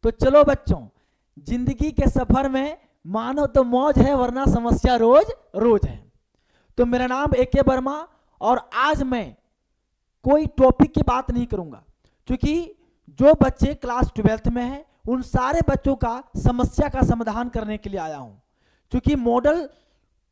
तो चलो बच्चों, जिंदगी के सफर में मानो तो मौज है वरना समस्या रोज रोज है। तो मेरा नाम AK वर्मा और आज मैं कोई टॉपिक की बात नहीं करूंगा, क्योंकि जो बच्चे क्लास 12th में हैं उन सारे बच्चों का समस्या का समाधान करने के लिए आया हूं। क्योंकि मॉडल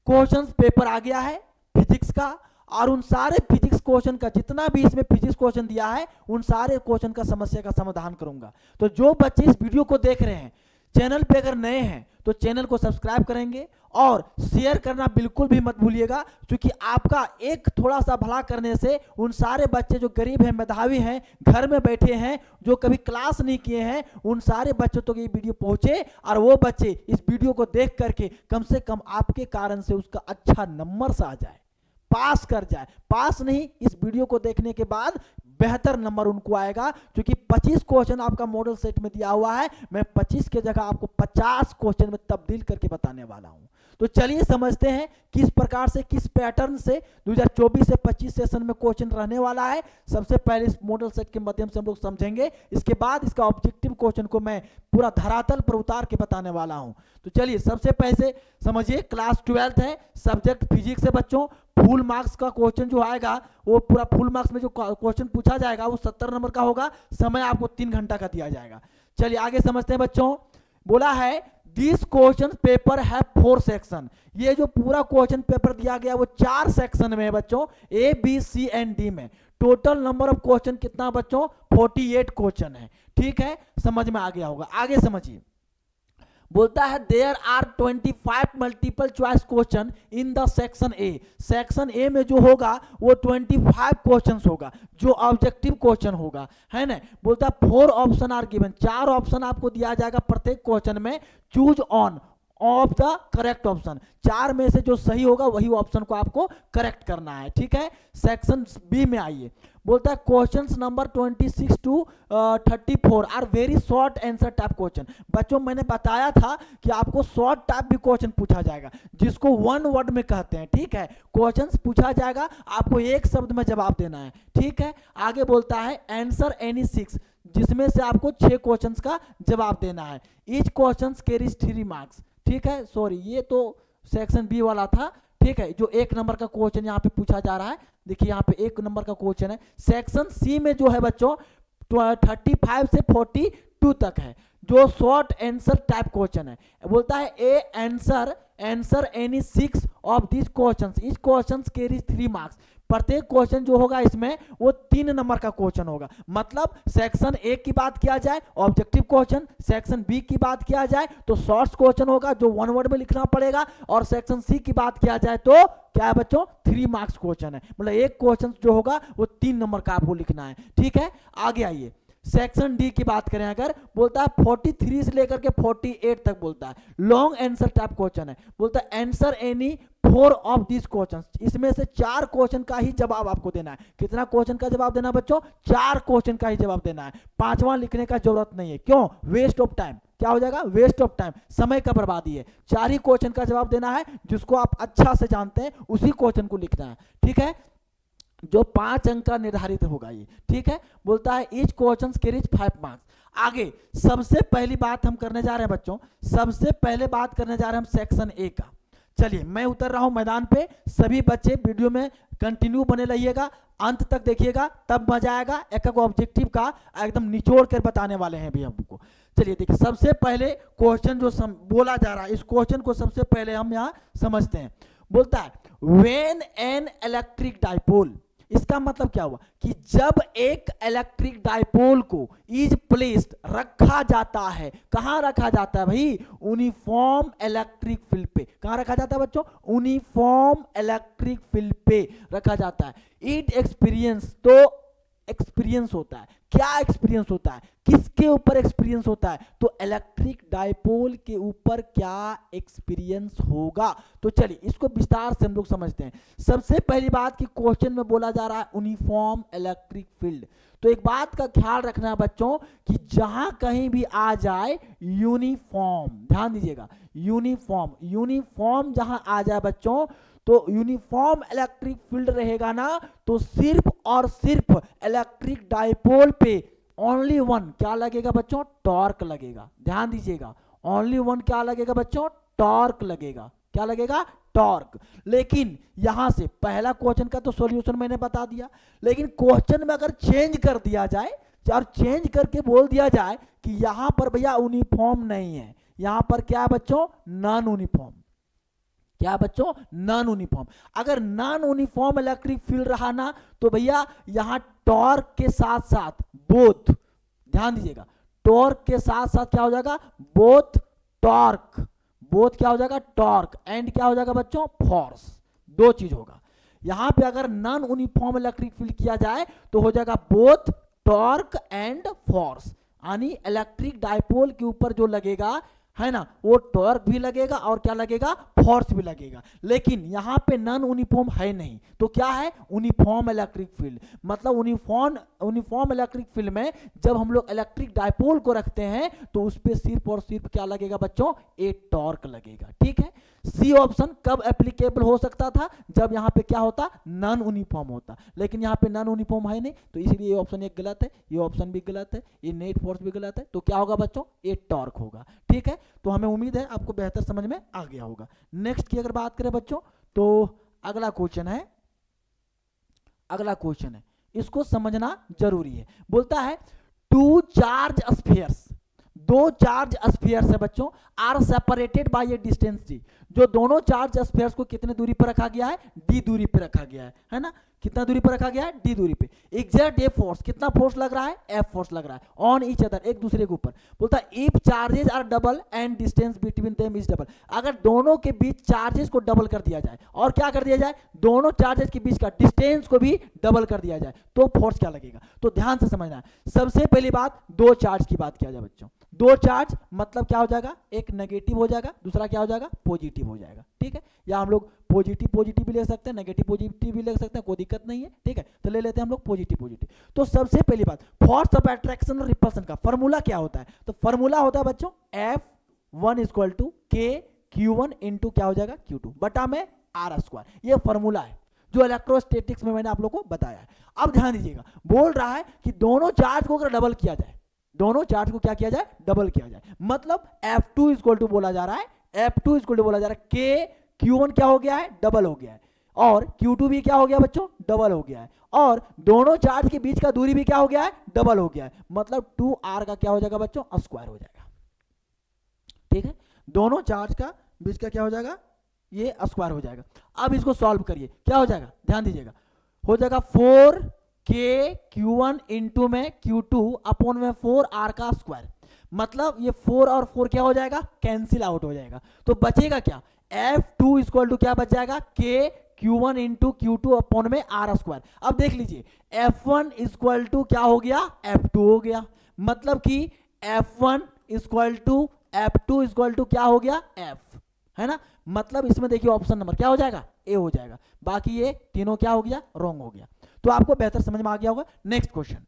क्वेश्चंस पेपर आ गया है फिजिक्स का, और उन सारे फिजिक्स क्वेश्चन का जितना भी इसमें फिजिक्स क्वेश्चन दिया है उन सारे क्वेश्चन का समस्या का समाधान करूंगा। तो जो बच्चे इस वीडियो को देख रहे हैं, चैनल पे अगर नए हैं तो चैनल को सब्सक्राइब करेंगे और शेयर करना बिल्कुल भी मत भूलिएगा, क्योंकि आपका एक थोड़ा सा भला करने से उन सारे बच्चे जो गरीब हैं, मेधावी हैं, घर में बैठे हैं, जो कभी क्लास नहीं किए हैं, उन सारे बच्चों तक ये वीडियो पहुंचे और वो बच्चे इस वीडियो को देख करके कम से कम आपके कारण से उसका अच्छा नंबर से आ जाए, पास कर जाए। पास नहीं, इस वीडियो को देखने के बाद बेहतर नंबर उनको आएगा, क्योंकि 25 क्वेश्चन आपका मॉडल सेट में दिया हुआ है। मैं 25 के जगह आपको 50 क्वेश्चन में तब्दील करके बताने वाला हूं। तो चलिए समझते हैं किस प्रकार से, किस पैटर्न से 2024 से 25 सेशन में क्वेश्चन रहने वाला है। सबसे पहले इस मॉडल सेट के माध्यम से हम लोग समझेंगे, इसके बाद इसका ऑब्जेक्टिव क्वेश्चन को मैं पूरा धरातल पर उतार के बताने वाला हूं। तो चलिए सबसे पहले समझिए, क्लास 12th है, सब्जेक्ट फिजिक्स है बच्चों। फुल मार्क्स का क्वेश्चन जो आएगा वो पूरा फुल मार्क्स में जो क्वेश्चन पूछा जाएगा वो 70 नंबर का होगा। समय आपको 3 घंटा का दिया जाएगा। चलिए आगे समझते हैं बच्चों। बोला है दिस क्वेश्चन पेपर है 4 सेक्शन। ये जो पूरा क्वेश्चन पेपर दिया गया वो 4 सेक्शन में है बच्चों, A, B, C and D में। टोटल नंबर ऑफ क्वेश्चन कितना बच्चों? 48 क्वेश्चन है। ठीक है, समझ में आ गया होगा। आगे समझिए, बोलता है there are 25 multiple choice question in the section A. Section A में जो होगा वो 25 क्वेश्चंस होगा जो ऑब्जेक्टिव क्वेश्चन होगा, है ना। बोलता है 4 ऑप्शन आर गिवन, 4 ऑप्शन आपको दिया जाएगा प्रत्येक क्वेश्चन में। Choose on off the correct option, 4 में से जो सही होगा वही ऑप्शन को आपको करेक्ट करना है। ठीक है, सेक्शन बी में आइए। बोलता है questions number 26 to 34 are very short answer type question. बच्चों मैंने बताया था कि आपको शॉर्ट टाइप भी क्वेश्चन पूछा जाएगा, जिसको 1 वर्ड में कहते हैं। ठीक है, क्वेश्चंस पूछा जाएगा, आपको एक शब्द में जवाब देना है। ठीक है, आगे बोलता है आंसर एनी 6, जिसमें से आपको 6 क्वेश्चंस का जवाब देना है। Each question carries 3 marks. ठीक है, सॉरी ये तो सेक्शन बी वाला था। ठीक है, जो 1 नंबर का क्वेश्चन यहाँ पे पूछा जा रहा है, देखिए यहाँ पे 1 नंबर का क्वेश्चन है। सेक्शन सी में जो है बच्चों 35 से 42 तक है, जो शॉर्ट आंसर टाइप क्वेश्चन है। बोलता है A answer any 6 of this questions, इस क्वेश्चंस कैरी 3 मार्क्स। प्रत्येक क्वेश्चन जो होगा इसमें वो 3 नंबर का क्वेश्चन होगा। मतलब सेक्शन ए की बात किया जाए ऑब्जेक्टिव क्वेश्चन, सेक्शन बी की बात किया जाए तो शॉर्ट्स क्वेश्चन होगा जो 1 वर्ड में लिखना पड़ेगा, और सेक्शन सी की बात किया जाए तो क्या है बच्चों? 3 मार्क्स क्वेश्चन है। मतलब एक क्वेश्चन जो होगा वो 3 नंबर का आपको लिखना है। ठीक है, आगे आइए। सेक्शन डी की बात करें अगर, बोलता है 43 से लेकर के 48 तक बोलता है लॉन्ग आंसर टाइप क्वेश्चन है। बोलता है answer any 4 of this question, इसमें से 4 क्वेश्चन का ही जवाब आपको देना है। कितना क्वेश्चन का जवाब देना है बच्चों? 4 क्वेश्चन का ही जवाब देना है। 5वां लिखने का जरूरत नहीं है। क्यों? Waste of time. क्या हो जाएगा? वेस्ट ऑफ टाइम, समय का बर्बादी है। 4 ही क्वेश्चन का जवाब देना है, जिसको आप अच्छा से जानते हैं उसी क्वेश्चन को लिखना है। ठीक है, जो 5 अंक का निर्धारित होगा ये। ठीक है, बोलता है ईच क्वेश्चन कैरीज 5 मार्क्स। आगे सबसे पहली बात हम करने जा रहे हैं बच्चों, सबसे पहले बात करने जा रहे हैं हम सेक्शन ए का। चलिए मैं उतर रहा हूं मैदान पे, सभी बच्चे वीडियो में कंटिन्यू बने रहिएगा, अंत तक देखिएगा, तब मजा आएगा। एक ऑब्जेक्टिव का एकदम निचोड़ कर बताने वाले हैं भी हमको। चलिए देखिए, सबसे पहले क्वेश्चन जो बोला जा रहा है, इस क्वेश्चन को सबसे पहले हम यहाँ समझते हैं। बोलता है व्हेन एन इलेक्ट्रिक डाइपोल, इसका मतलब क्या हुआ कि जब एक इलेक्ट्रिक डाइपोल को इज प्लेस्ड रखा जाता है, कहां रखा जाता है भाई? यूनिफॉर्म इलेक्ट्रिक फील्ड पे। कहां रखा जाता है बच्चों? यूनिफॉर्म इलेक्ट्रिक फील्ड पे रखा जाता है। इट एक्सपीरियंस, तो एक्सपीरियंस होता है। क्या एक्सपीरियंस होता है? किसके ऊपर एक्सपीरियंस होता है? तो इलेक्ट्रिक डाइपोल के ऊपर क्या एक्सपीरियंस होगा? तो चलिए इसको विस्तार से हम लोग समझते हैं। सबसे पहली बात कि क्वेश्चन में बोला जा रहा है यूनिफॉर्म इलेक्ट्रिक फील्ड। तो एक बात का ख्याल रखना है बच्चों कि जहां कहीं भी आ जाए यूनिफॉर्म, ध्यान दीजिएगा, यूनिफॉर्म जहां आ जाए बच्चों, तो यूनिफॉर्म इलेक्ट्रिक फील्ड रहेगा ना, तो सिर्फ और सिर्फ इलेक्ट्रिक डाइपोल पे ओनली वन क्या लगेगा बच्चों, टॉर्क लगेगा। ध्यान दीजिएगा, ओनली वन क्या लगेगा बच्चों, टॉर्क लगेगा। क्या लगेगा, टॉर्क। लेकिन यहां से पहला क्वेश्चन का तो सॉल्यूशन मैंने बता दिया, लेकिन क्वेश्चन में अगर चेंज कर दिया जाए और चेंज करके बोल दिया जाए कि यहां पर भैया यूनिफॉर्म नहीं है, यहां पर क्या है बच्चों, नॉन यूनिफॉर्म। क्या बच्चों, नॉन यूनिफॉर्म। अगर नॉन यूनिफॉर्म इलेक्ट्रिक फील्ड रहा ना तो भैया यहां टॉर्क के साथ साथ बोथ, ध्यान दीजिएगा, टॉर्क के साथ साथ क्या हो जाएगा, बोथ टॉर्क, बोथ क्या हो जाएगा, टॉर्क एंड क्या हो जाएगा बच्चों, फोर्स, दो चीज होगा। यहां पे अगर नॉन यूनिफॉर्म इलेक्ट्रिक फील्ड किया जाए तो हो जाएगा बोथ टॉर्क एंड फोर्स, यानी इलेक्ट्रिक डायपोल के ऊपर जो लगेगा है ना, वो टॉर्क भी लगेगा और क्या लगेगा, फोर्स भी लगेगा। लेकिन यहां पे नॉन यूनिफॉर्म है नहीं, तो क्या है, यूनिफॉर्म इलेक्ट्रिक फील्ड। मतलब यूनिफॉर्म इलेक्ट्रिक फील्ड में जब हम लोग इलेक्ट्रिक डायपोल को रखते हैं तो उस पर सिर्फ और सिर्फ क्या लगेगा बच्चों, ए टॉर्क लगेगा। ठीक है, सी ऑप्शन कब एप्लीकेबल हो सकता था, जब यहां पे क्या होता, नॉन यूनिफॉर्म होता। लेकिन यहां पे नॉन यूनिफॉर्म है नहीं, तो इसलिए ये ऑप्शन एक गलत है, ये ऑप्शन भी गलत है, ये नेट फोर्स भी गलत है। तो क्या होगा बच्चों, ए टॉर्क होगा। ठीक है, तो हमें उम्मीद है आपको बेहतर समझ में आ गया होगा। नेक्स्ट की अगर बात करें बच्चों, तो अगला क्वेश्चन है, अगला क्वेश्चन है, इसको समझना जरूरी है। बोलता है टू चार्ज स्फीयर्स, दो चार्ज स्फीयर्स है बच्चों, are separated by a distance D. जो दोनों चार्ज स्फीयर्स को कितने दूरी पर रखा गया है, डी दूरी पर रखा गया है ना, कितना दूरी पर रखा गया है, डी दूरी पे। एग्जैक्ट ए फोर्स, कितना फोर्स लग रहा है, एफ फोर्स लग रहा है, ऑन ईच अदर, एक दूसरे के ऊपर। बोलता है if charges are double and distance between them is double, अगर दोनों के बीच चार्जेस को डबल कर दिया जाए और क्या कर दिया जाए, दोनों चार्जेस के बीच का डिस्टेंस को भी डबल कर दिया जाए तो फोर्स क्या लगेगा। तो ध्यान से समझना है। सबसे पहली बात, दो चार्ज की बात किया जाए बच्चों, दो चार्ज मतलब क्या हो जाएगा, एक नेगेटिव हो जाएगा, दूसरा क्या हो जाएगा, पॉजिटिव हो जाएगा। ठीक है, या हम लोग पॉजिटिव पॉजिटिव भी ले सकते हैं, नेगेटिव पॉजिटिव भी ले सकते हैं, कोई दिक्कत नहीं है। ठीक है, तो ले लेते हैं हम लोग पॉजिटिव पॉजिटिव। तो सबसे पहली बात, फोर्स ऑफ अट्रैक्शन और रिपल्सन का फॉर्मूला क्या होता है, तो फॉर्मूला होता है बच्चों F1 इक्वल टू के Q1 इंटू क्या हो जाएगा, Q2 बटा में आर स्क्वायर। ये फॉर्मूला है जो इलेक्ट्रोस्टैटिक्स में मैंने आप लोग को बताया है। अब ध्यान दीजिएगा, बोल रहा है कि दोनों चार्ज को अगर डबल किया जाए, दोनों चार्ज को क्या किया जाए, डबल किया जाए, मतलब F2 इक्वल टू बोला जा रहा है, F2 इक्वल टू बोला जा रहा है के Q1 क्या हो गया है, डबल हो गया है, और Q2 भी क्या हो गया बच्चों, डबल हो गया है, और दोनों चार्ज के बीच का दूरी भी क्या हो गया है, डबल हो गया है, मतलब 2r का क्या हो जाएगा बच्चों, स्क्वायर हो जाएगा। ठीक है, दोनों चार्ज का बीच का क्या हो जाएगा, ये स्क्वायर हो जाएगा। अब इसको सॉल्व करिए, क्या हो जाएगा, ध्यान दीजिएगा, हो जाएगा 4k Q1 इंटू में Q2 अपॉन में 4r का स्क्वायर, मतलब ये 4 और 4 क्या हो जाएगा, कैंसिल आउट हो जाएगा। तो बचेगा क्या, F2 इक्वल टू क्या बच जाएगा, k Q1 into Q2 upon में आर स्क्वायर। अब देख लीजिए, F1 इक्वल टू क्या हो गया, F2 हो गया, मतलब कि F1 equal to F2 equal to क्या हो गया, F, है ना। मतलब इसमें देखिए ऑप्शन नंबर क्या हो जाएगा, ए हो जाएगा, बाकी ये तीनों क्या हो गया, रॉन्ग हो गया। तो आपको बेहतर समझ में आ गया होगा। नेक्स्ट क्वेश्चन,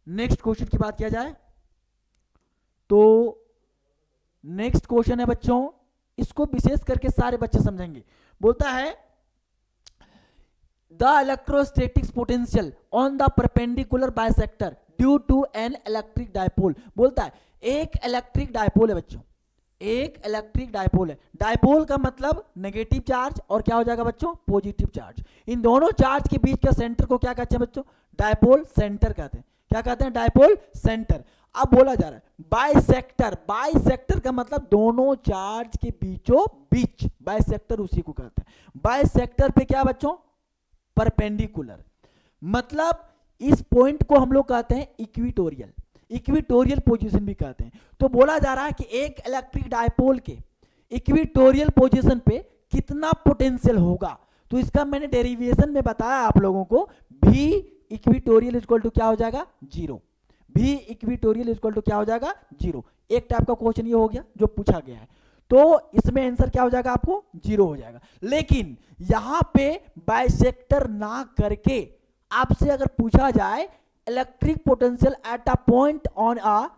नेक्स्ट क्वेश्चन की बात किया जाए तो नेक्स्ट क्वेश्चन है बच्चों, इसको विशेष करके सारे बच्चे समझेंगे। बोलता है the electrostatics potential on the perpendicular bisector due to an electric dipole. बोलता है एक इलेक्ट्रिक डायपोल है बच्चों, एक इलेक्ट्रिक डायपोल है, डायपोल का मतलब नेगेटिव चार्ज और क्या हो जाएगा बच्चों, पॉजिटिव चार्ज। इन दोनों चार्ज के बीच का सेंटर को क्या कहते हैं बच्चों, डायपोल सेंटर कहते हैं। क्या कहते हैं, डायपोल सेंटर। अब बोला जा रहा है बाइसेक्टर, बाइसेक्टर का मतलब दोनों चार्ज के बीचों बीच, बाइसेक्टर उसी को कहते हैं। बाइसेक्टर पे क्या बच्चों, परपेंडिकुलर, मतलब इस पॉइंट को हम लोग कहते हैं इक्विटोरियल, इक्विटोरियल पोजीशन भी कहते हैं। तो बोला जा रहा है कि एक इलेक्ट्रिक डायपोल के इक्विटोरियल पोजीशन पे कितना पोटेंशियल होगा। तो इसका मैंने डेरिवेशन में बताया आप लोगों को, भी इक्विटोरियल इक्वल टू क्या हो जाएगा, जीरो, भी इक्विटोरियल इक्वल टू क्या हो जाएगा, जीरो। एक टाइप का क्वेश्चन ये हो गया जो पूछा गया है, तो इसमें आंसर क्या हो जाएगा आपको, जीरो हो जाएगा। लेकिन यहां पे बाइसेक्टर ना करके आपसे अगर पूछा जाए electric potential at a point on a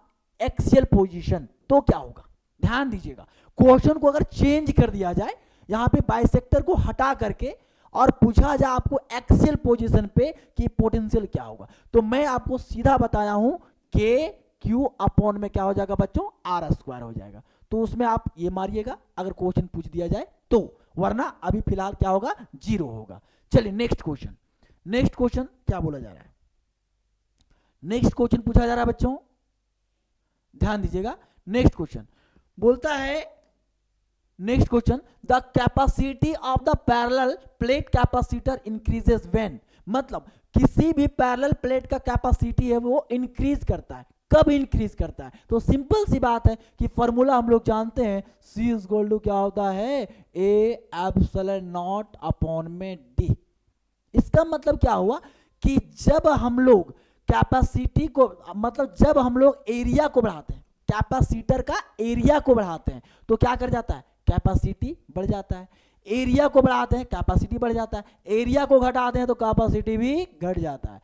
axial position, तो क्या होगा। ध्यान दीजिएगा, क्वेश्चन को अगर चेंज कर दिया जाए, यहां पे बाइसेक्टर को हटा करके और पूछा जाए आपको एक्सियल पोजीशन पे कि पोटेंशियल क्या होगा, तो मैं आपको सीधा बताया हूं के क्यू अपॉन में क्या हो जाएगा बच्चों, आर स्क्वायर हो जाएगा। तो उसमें आप ये मारिएगा अगर क्वेश्चन पूछ दिया जाए तो, वरना अभी फिलहाल क्या होगा, 0 होगा। चलिए नेक्स्ट क्वेश्चन, नेक्स्ट क्वेश्चन क्या बोला जा रहा है, नेक्स्ट क्वेश्चन पूछा जा रहा है बच्चों, ध्यान दीजिएगा। नेक्स्ट क्वेश्चन बोलता है, next question, the capacity of the parallel plate capacitor increases when, मतलब किसी भी पैरेलल प्लेट का कैपेसिटी है वो इंक्रीज करता है, कब इंक्रीज करता है, तो सिंपल सी बात है कि फॉर्मूला हम लोग जानते हैं, C इज इक्वल टू क्या होता है, A एप्सिलॉन नॉट अपॉन में D। इसका मतलब क्या हुआ कि जब हम लोग कैपेसिटी को, मतलब जब हम लोग एरिया को बढ़ाते हैं, कैपेसिटर का एरिया को बढ़ाते हैं, तो क्या कर जाता है, कैपेसिटी बढ़ जाता है। एरिया को बढ़ाते हैं कैपेसिटी बढ़ जाता है, एरिया को घटाते हैं तो कैपेसिटी भी घट जाता है।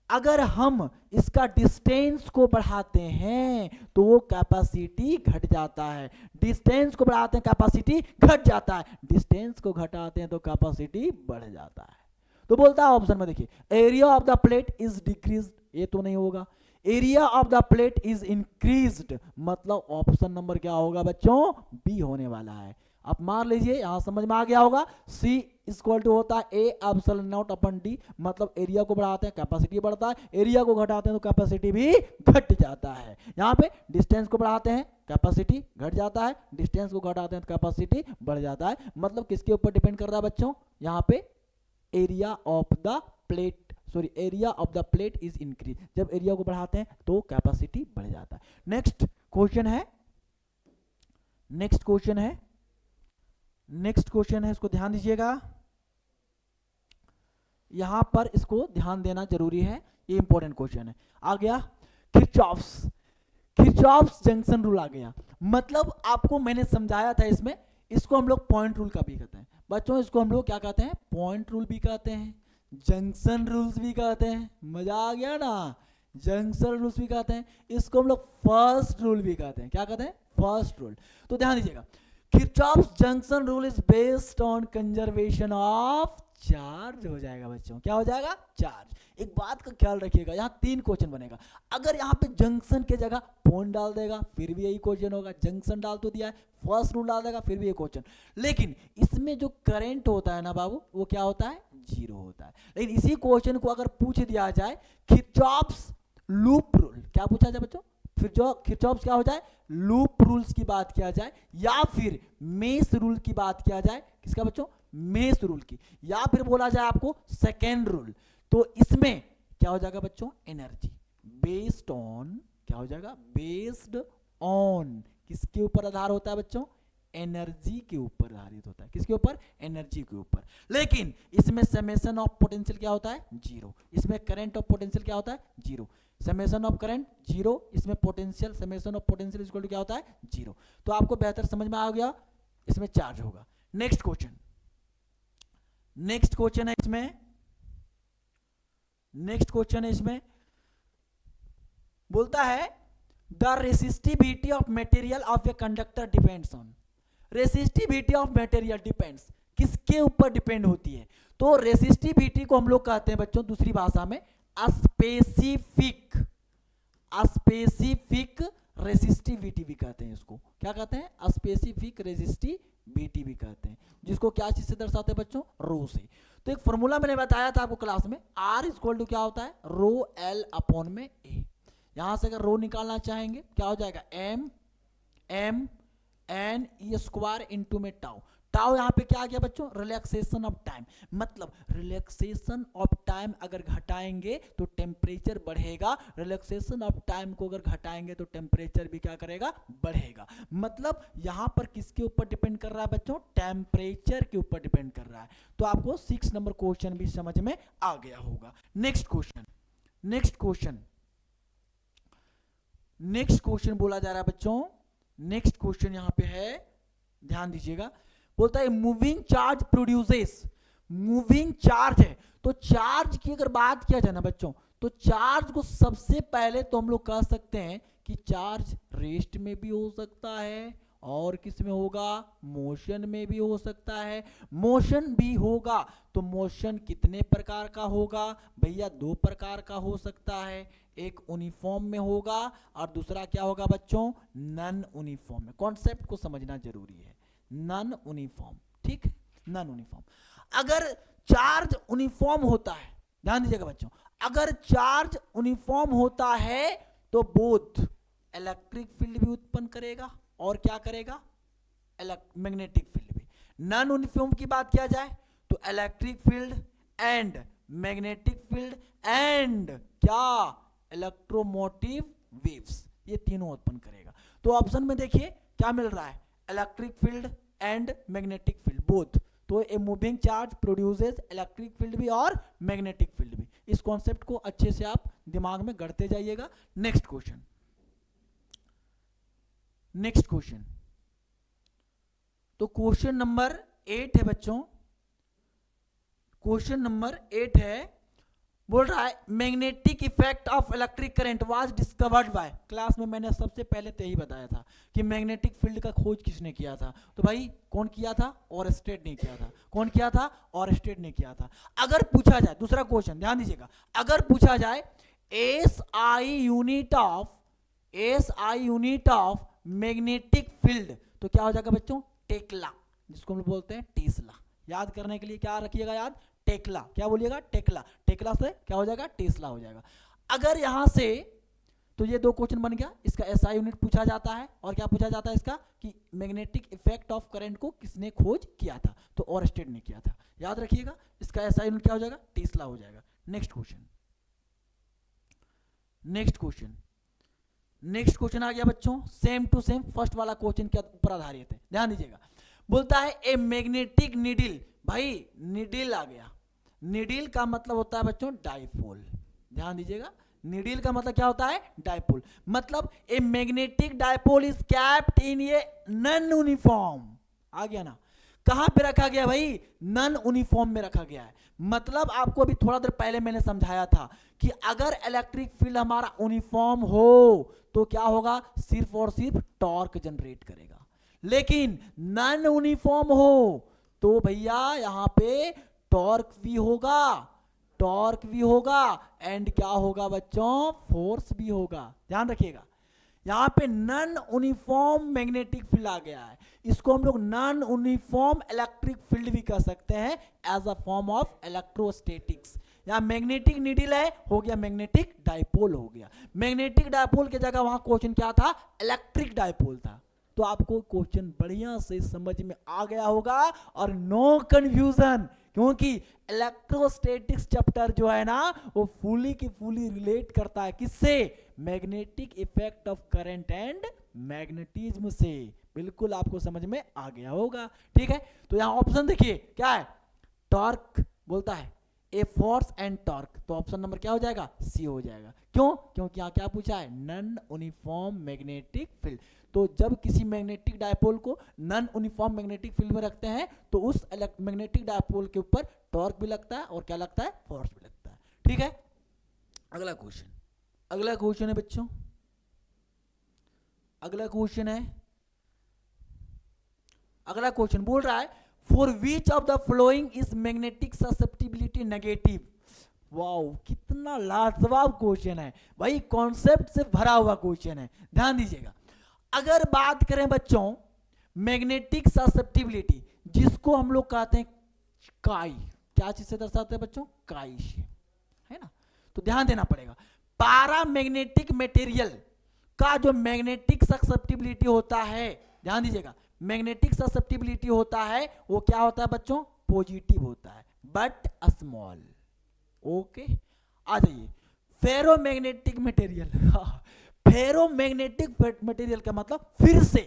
अगर हम इसका डिस्टेंस को बढ़ाते हैं तो वो कैपेसिटी घट जाता है, डिस्टेंस को बढ़ाते हैं कैपेसिटी घट जाता है, डिस्टेंस को घटाते हैं तो कैपेसिटी बढ़ जाता है। तो बोलता है ऑप्शन में, देखिए area of the plate is decreased, ये तो नहीं होगा, area of the plate is increased, मतलब ऑप्शन नंबर क्या होगा बच्चों, बी होने वाला है। आप मार लीजिए, यहां समझ में आ गया होगा। C इक्वल टू होता है A epsilon not upon D, मतलब एरिया को बढ़ाते हैं कैपेसिटी बढ़ता है, एरिया को घटाते हैं तो कैपेसिटी भी घट जाता है। यहाँ पे डिस्टेंस को बढ़ाते हैं कैपेसिटी घट जाता है, डिस्टेंस को घटाते हैं तो कैपेसिटी बढ़ जाता है। मतलब किसके ऊपर डिपेंड कर रहा है बच्चों, यहाँ पे area of the plate, sorry area of the plate is increase, जब एरिया को बढ़ाते हैं तो कैपेसिटी बढ़ जाता है। नेक्स्ट क्वेश्चन है, नेक्स्ट क्वेश्चन है, नेक्स्ट क्वेश्चन है, इसको ध्यान दीजिएगा, यहां पर इसको ध्यान देना जरूरी है, ये इंपॉर्टेंट क्वेश्चन है। आ गया किरचॉफ्स जंक्शन रूल आ गया, मतलब आपको मैंने समझाया था इसमें, इसको हम लोग पॉइंट रूल का भी कहते हैं बच्चों, इसको हम लोग क्या कहते हैं, पॉइंट रूल भी कहते हैं, जंक्शन रूल्स भी कहते हैं, मजा आ गया ना, जंक्शन रूल्स भी कहते हैं, इसको हम लोग फर्स्ट रूल भी कहते हैं, क्या कहते हैं, फर्स्ट रूल। तो ध्यान दीजिएगा, Kirchhoff's junction rule is based on conservation of charge हो जाएगा बच्चों, क्या हो जाएगा, चार्ज। एक बात का ख्याल रखिएगा, यहाँ 3 क्वेश्चन बनेगा, अगर यहाँ पे जंक्शन के जगह पॉइंट डाल देगा फिर भी यही क्वेश्चन होगा, जंक्शन डाल तो दिया है, फर्स्ट रूल डाल देगा फिर भी ये क्वेश्चन, लेकिन इसमें जो करंट होता है ना बाबू, वो क्या होता है, 0 होता है। लेकिन इसी क्वेश्चन को अगर पूछ दिया जाए किरचॉफ्स लूप रूल, क्या पूछा जाए बच्चों, फिर जो किरचॉफ्स क्या हो जाए, लूप रूल्स की बात किया जाए, या फिर मेश रूल की बात किया जाए, किसका बच्चों, मेश रूल की, या फिर बोला जाए आपको सेकेंड रूल, तो इसमें क्या हो जाएगा बच्चों, एनर्जी बेस्ड ऑन, क्या हो जाएगा, बेस्ड ऑन, किसके ऊपर आधार होता है बच्चों, एनर्जी के ऊपर आधारित होता है, किसके ऊपर, एनर्जी के ऊपर। लेकिन इसमें समेशन ऑफ पोटेंशियल क्या होता है, 0, इसमें करंट ऑफ पोटेंशियल क्या होता है, 0, समेशन ऑफ करंट 0, इसमें potential, summation of potential equal to क्या होता है, 0। तो आपको बेहतर समझ में आ गया, इसमें चार्ज होगा। नेक्स्ट क्वेश्चन, नेक्स्ट क्वेश्चन है इसमें, नेक्स्ट क्वेश्चन है इसमें, बोलता है the resistivity of material of a conductor depends on, resistivity of material depends, किसके ऊपर डिपेंड होती है, तो रेसिस्टिविटी को हम लोग कहते हैं बच्चों दूसरी भाषा में स्पेसिफिक, स्पेसिफिक रेसिस्टिविटी भी कहते हैं, इसको क्या कहते हैं, स्पेसिफिक रेसिस्टिविटी भी कहते हैं, जिसको क्या चीज से दर्शाते हैं बच्चों, रो से। तो एक फॉर्मूला मैंने बताया था आपको क्लास में, R इक्वल टू क्या होता है, रो L अपॉन में A, यहां से अगर रो निकालना चाहेंगे क्या हो जाएगा, M N E square into में टाउ, टाउ यहाँ पे क्या आ गया बच्चों, रिलैक्सेशन ऑफ टाइम, मतलब रिलैक्सेशन ऑफ टाइम अगर घटाएंगे तो टेम्परेचर बढ़ेगा, रिलैक्सेशन ऑफ टाइम को अगर घटाएंगे तो टेम्परेचर भी क्या करेगा, बढ़ेगा। मतलब यहाँ पर किसके ऊपर डिपेंड कर रहा है बच्चों, टेम्परेचर के ऊपर डिपेंड कर रहा है। तो आपको 6 नंबर क्वेश्चन भी समझ में आ गया होगा। Next question, next question, next question बोला जा रहा है बच्चों, नेक्स्ट क्वेश्चन यहां पे है, ध्यान दीजिएगा, बोलता है moving charge produces, moving charge है, तो चार्ज की अगर बात किया जाए ना बच्चों, तो चार्ज को सबसे पहले तो हम लोग कह सकते हैं कि चार्ज रेस्ट में भी हो सकता है और किस में होगा, मोशन में भी हो सकता है। मोशन भी होगा तो मोशन कितने प्रकार का होगा भैया, 2 प्रकार का हो सकता है, एक यूनिफॉर्म में होगा और दूसरा क्या होगा बच्चों, नॉन यूनिफॉर्म में। कॉन्सेप्ट को समझना जरूरी है, नॉन यूनिफॉर्म, ठीक है, नॉन यूनिफॉर्म। अगर चार्ज यूनिफॉर्म होता है, ध्यान दीजिएगा बच्चों, अगर चार्ज यूनिफॉर्म होता है तो बोथ इलेक्ट्रिक फील्ड भी उत्पन्न करेगा और क्या करेगा, मैग्नेटिक फील्ड भी। नॉन यूनिफॉर्म की बात किया जाए तो electric field and magnetic field and क्या, इलेक्ट्रोमोटिव वेव्स, ये तीनों उत्पन्न करेगा। तो ऑप्शन में देखिए क्या मिल रहा है, electric field and magnetic field both. तो a moving charge produces electric field भी और मैग्नेटिक फील्ड भी। इस कॉन्सेप्ट को अच्छे से आप दिमाग में गढ़ते जाइएगा। नेक्स्ट क्वेश्चन, नेक्स्ट क्वेश्चन, तो क्वेश्चन नंबर 8 है बच्चों, क्वेश्चन नंबर 8 है, बोल रहा है magnetic effect of electric current was discovered by. Class में मैंने सबसे पहले तो यही बताया था कि मैग्नेटिक फील्ड का खोज किसने किया था, तो भाई कौन किया था, ऑरस्टेड ने किया था। कौन किया था, ऑरस्टेड ने किया था। अगर पूछा जाए, दूसरा क्वेश्चन ध्यान दीजिएगा, अगर पूछा जाए SI unit of magnetic field तो क्या हो जाएगा बच्चों, टेक्ला, जिसको हम बोलते हैं टेस्ला। याद करने के लिए क्या रखिएगा याद, टेक्ला, क्या बोलिएगा, टेक्ला, टेक्ला से क्या हो जाएगा, टेस्ला हो जाएगा। अगर यहां से तो ये दो क्वेश्चन बन गया, इसका एसआई यूनिट पूछा जाता है और क्या पूछा जाता है इसका कि मैग्नेटिक इफेक्ट ऑफ करंट को किसने खोज किया था, तो ऑरस्टेड ने किया था। याद रखिएगा, इसका एसआई यूनिट क्या हो जाएगा, टेस्ला हो जाएगा। Next question, next question, next question आ गया बच्चों, सेम टू सेम फर्स्ट वाला क्वेश्चन के ऊपर आधारित है। ध्यान दीजिएगा, बोलता है ए मैग्नेटिक नीडल, भाई नीडल आ गया, नीडल का मतलब होता है बच्चों डाइपोल। ध्यान दीजिएगा, नीडल का मतलब क्या होता है, डाइपोल। मतलब a magnetic dipole is kept in a non uniform, आ गया ना, कहां पे रखा गया भाई, नॉन यूनिफॉर्म में रखा गया है। मतलब आपको अभी थोड़ा देर पहले मैंने समझाया था कि अगर इलेक्ट्रिक फील्ड हमारा यूनिफॉर्म हो तो क्या होगा, सिर्फ और सिर्फ टॉर्क जनरेट करेगा। लेकिन नॉन यूनिफॉर्म हो तो भैया यहां पे टॉर्क भी होगा, टॉर्क भी होगा एंड क्या होगा बच्चों, फोर्स भी होगा। ध्यान रखिएगा, यहां पे नॉन यूनिफॉर्म मैग्नेटिक फील्ड आ गया है, इसको हम लोग नॉन यूनिफॉर्म इलेक्ट्रिक फील्ड भी कह सकते हैं as a form of electrostatics. यहां मैग्नेटिक नीडल है, हो गया मैग्नेटिक डाइपोल हो गया। मैग्नेटिक डाइपोल की जगह वहां क्वेश्चन क्या था, इलेक्ट्रिक डाइपोल था। तो आपको क्वेश्चन बढ़िया से समझ में आ गया होगा और नो कंफ्यूजन, क्योंकि इलेक्ट्रोस्टैटिक्स चैप्टर जो है ना वो फुली की फुली रिलेट करता है किससे, magnetic effect of current and magnetism से। बिल्कुल आपको समझ में आ गया होगा, ठीक है। तो यहां ऑप्शन देखिए क्या है, टॉर्क बोलता है ए फोर्स एंड टॉर्क, तो ऑप्शन नंबर क्या हो जाएगा, सी हो जाएगा। क्यों, क्योंकि यहां क्या पूछा है, नॉन यूनिफॉर्म मैग्नेटिक फील्ड। तो जब किसी मैग्नेटिक डायपोल को नॉन यूनिफॉर्म मैग्नेटिक फील्ड में रखते हैं तो उस मैग्नेटिक डायपोल के ऊपर टॉर्क भी लगता है और क्या लगता है, फोर्स भी लगता है, ठीक है। अगला क्वेश्चन, अगला क्वेश्चन है बच्चों, अगला क्वेश्चन है, अगला क्वेश्चन बोल रहा है for which of the following is magnetic susceptibility negative. Wow, कितना लाजवाब क्वेश्चन है भाई, कॉन्सेप्ट से भरा हुआ क्वेश्चन है। ध्यान दीजिएगा, अगर बात करें बच्चों मैग्नेटिक ससेप्टिबिलिटी, जिसको हम लोग कहते हैं काई, क्या चीज से दर्शाते हैं बच्चों, काई से, है ना। तो ध्यान देना पड़ेगा, पैरामैग्नेटिक मटेरियल का जो मैग्नेटिक ससेप्टिबिलिटी होता है, ध्यान दीजिएगा, मैग्नेटिक ससेप्टिबिलिटी होता है वो क्या होता है बच्चों, पॉजिटिव होता है बट स्मॉल। ओके, आ जाइए, फेरोमैग्नेटिक मटेरियल, फेरोमैग्नेटिक मटेरियल का मतलब फिर से,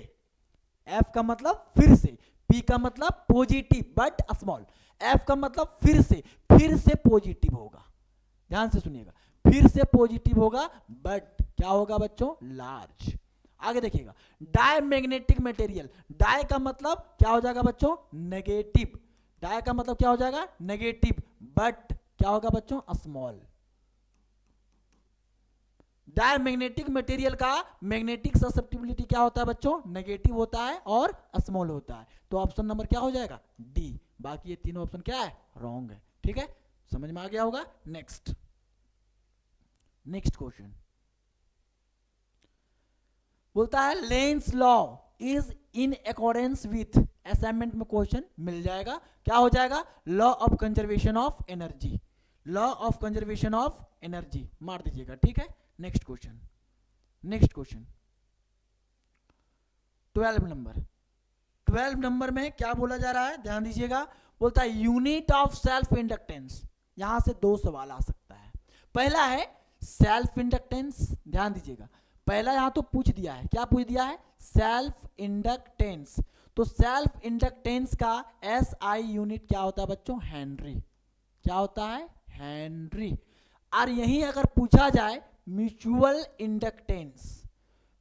एफ का मतलब फिर से, पी का मतलब पॉजिटिव बट स्मॉल, एफ का मतलब फिर से पॉजिटिव होगा। ध्यान से सुनिएगा, फिर से पॉजिटिव होगा बट क्या होगा बच्चों, लार्ज। आगे देखिएगा, डायमैग्नेटिक मटेरियल, डाय का मतलब क्या हो जाएगा बच्चों, नेगेटिव, डाय का मतलब क्या हो जाएगा, नेगेटिव, बट क्या होगा बच्चों, स्मॉल। डायमैग्नेटिक मटेरियल का मैग्नेटिक ससेप्टिबिलिटी क्या होता है बच्चों, नेगेटिव होता है और स्मॉल होता है। तो ऑप्शन नंबर क्या हो जाएगा, डी। बाकी ये तीनों ऑप्शन क्या है, रॉन्ग है, ठीक है, समझ में आ गया होगा। नेक्स्ट, नेक्स्ट क्वेश्चन, बोलता है Lenz law is in accordance with, assignment में क्वेश्चन मिल जाएगा, क्या हो जाएगा, law of conservation of energy, law of conservation of energy मार दीजिएगा, ठीक है। Next question, next question 12 number, 12 number में क्या बोला जा रहा है, ध्यान दीजिएगा। बोलता है यूनिट ऑफ सेल्फ इंडक्टेंस, यहां से दो सवाल आ सकता है। पहला है सेल्फ इंडक्टेंस, ध्यान दीजिएगा, पहला यहां तो पूछ दिया है, क्या पूछ दिया है, सेल्फ इंडक्टेंस। तो सेल्फ इंडक्टेंस का एसआई यूनिट क्या होता है बच्चों, हेनरी, क्या होता है, हेनरी। और यही अगर पूछा जाए म्यूचुअल इंडक्टेंस,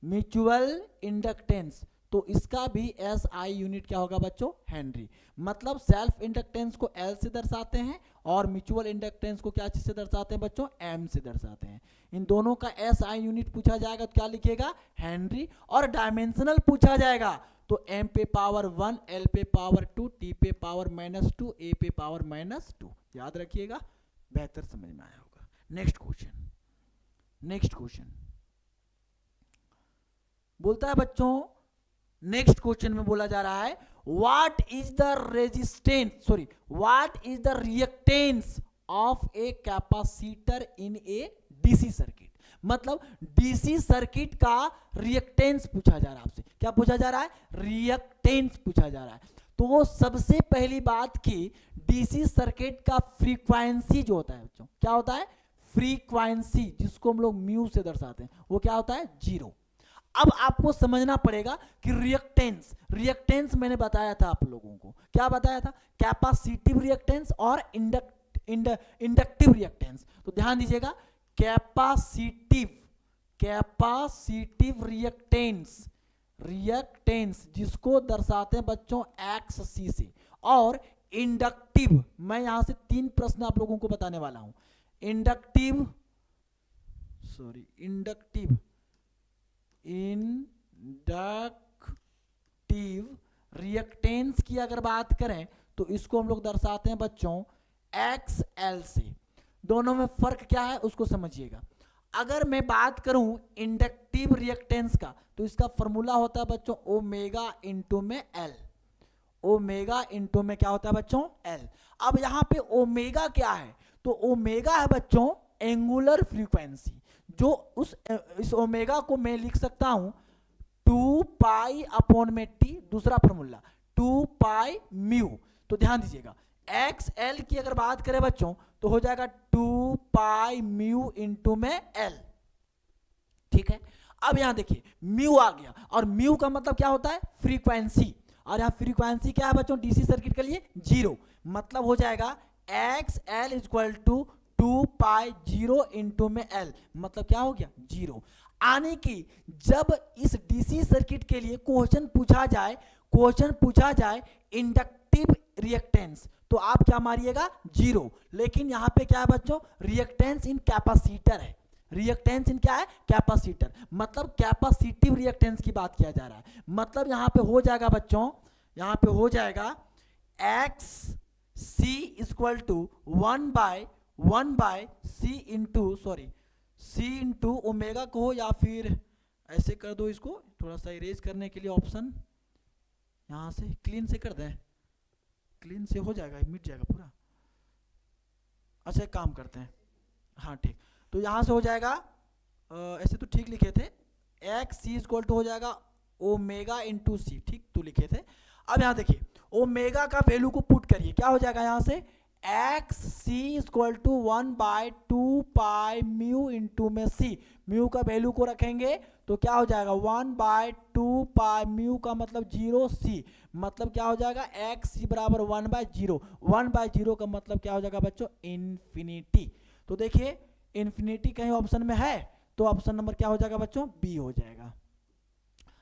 म्यूचुअल इंडक्टेंस, तो इसका भी एसआई यूनिट क्या होगा बच्चों, हेनरी। मतलब सेल्फ इंडक्टेंस को एल से दर्शाते हैं और म्यूचुअल इंडक्टेंस को क्या चीज से दर्शाते हैं बच्चों, एम से दर्शाते हैं। इन दोनों का एसआई यूनिट पूछा जाएगा तो क्या लिखिएगा, हेनरी। और डायमेंशनल पूछा जाएगा तो एम पे पावर 1, एल पे पावर 2, टी पे पावर -2, ए पे पावर -2, याद रखिएगा, बेहतर समझ में आया होगा। नेक्स्ट क्वेश्चन, नेक्स्ट क्वेश्चन बोलता है बच्चों, नेक्स्ट क्वेश्चन में बोला जा रहा है what is the resistance, sorry what is the reactance of a capacitor in A DC circuit. मतलब डीसी सर्किट का रिएक्टेंस पूछा जा रहा है आपसे, क्या पूछा जा रहा है, रिएक्टेंस पूछा जा रहा है। तो वो सबसे पहली बात की डीसी सर्किट का फ्रीक्वेंसी जो होता है बच्चों, क्या होता है, फ्रीक्वेंसी, जिसको हम लोग म्यू से दर्शाते हैं, वो क्या होता है, 0। अब आपको समझना पड़ेगा कि रिएक्टेंस, रिएक्टेंस मैंने बताया था आप लोगों को, क्या बताया था, कैपेसिटिव रिएक्टेंस और इंडक्टिव रिएक्टेंस। तो ध्यान दीजिएगा, कैपेसिटिव, कैपेसिटिव रिएक्टेंस, रिएक्टेंस जिसको दर्शाते हैं बच्चों एक्स सी से, और इंडक्टिव, मैं यहां से 3 प्रश्न आप लोगों को बताने वाला हूं। Inductive, sorry inductive, inductive reactance की अगर बात करें तो इसको हम लोग दर्शाते हैं बच्चों एक्स एल से। दोनों में फर्क क्या है उसको समझिएगा। अगर मैं बात करूं इंडक्टिव रिएक्टेंस का तो इसका फॉर्मूला होता है बच्चों ओमेगा इंटू में एल, ओमेगा इंटू में क्या होता है बच्चों, एल। अब यहां पे ओमेगा क्या है, तो ओमेगा है बच्चों एंगुलर फ्रीक्वेंसी, जो इस ओमेगा को मैं लिख सकता हूं 2 पाई अपॉन में टी, दूसरा फॉर्मूला 2 पाई म्यू। तो ध्यान दीजिएगा एक्स एल की अगर बात करें बच्चों तो हो जाएगा 2 पाई म्यू इंटू में एल, ठीक है। अब यहां देखिए म्यू आ गया, और म्यू का मतलब क्या होता है, फ्रीक्वेंसी, और यहां फ्रीक्वेंसी क्या है बच्चों डीसी सर्किट के लिए 0। मतलब हो जाएगा X L equal to 2 pi 0 into में एल, मतलब क्या हो गया 0। आने की जब इस डीसी सर्किट के लिए क्वेश्चन पूछा जाए, क्वेश्चन पूछा जाए इंडक्टिव रिएक्टेंस, तो आप क्या मारिएगा 0। लेकिन यहां पे क्या है बच्चों, रिएक्टेंस इन कैपेसिटर है, रिएक्टेंस इन क्या है, कैपेसिटर, मतलब कैपेसिटिव रिएक्टेंस की बात किया जा रहा है। मतलब यहां पे हो जाएगा बच्चों, यहां पे हो जाएगा X C equal to 1 by C into, sorry C into omega को, या फिर ऐसे कर दो, इसको थोड़ा सा इरेज करने के लिए ऑप्शन यहां से क्लीन से कर दें, क्लीन से हो जाएगा, मिट जाएगा पूरा। अच्छा एक काम करते हैं, हाँ ठीक, तो यहां से हो जाएगा ऐसे तो ठीक लिखे थे, एक्स सी इक्वल टू हो जाएगा ओमेगा इंटू सी, ठीक तो लिखे थे। अब यहां देखिए ओमेगा का वैल्यू को पुट करिए, क्या हो जाएगा यहां से X C equal to 1 by 2 pi mu into में सी, म्यू का वैल्यू को रखेंगे तो क्या हो जाएगा 1 बाय 2 पाई म्यू का मतलब 0 सी, मतलब क्या हो जाएगा एक्स सी बराबर 1 बाय 0, 1 बाय 0 का मतलब क्या हो जाएगा बच्चों इन्फिनिटी। तो देखिए इन्फिनिटी कहीं ऑप्शन में है तो ऑप्शन नंबर क्या हो जाएगा बच्चों, बी हो जाएगा।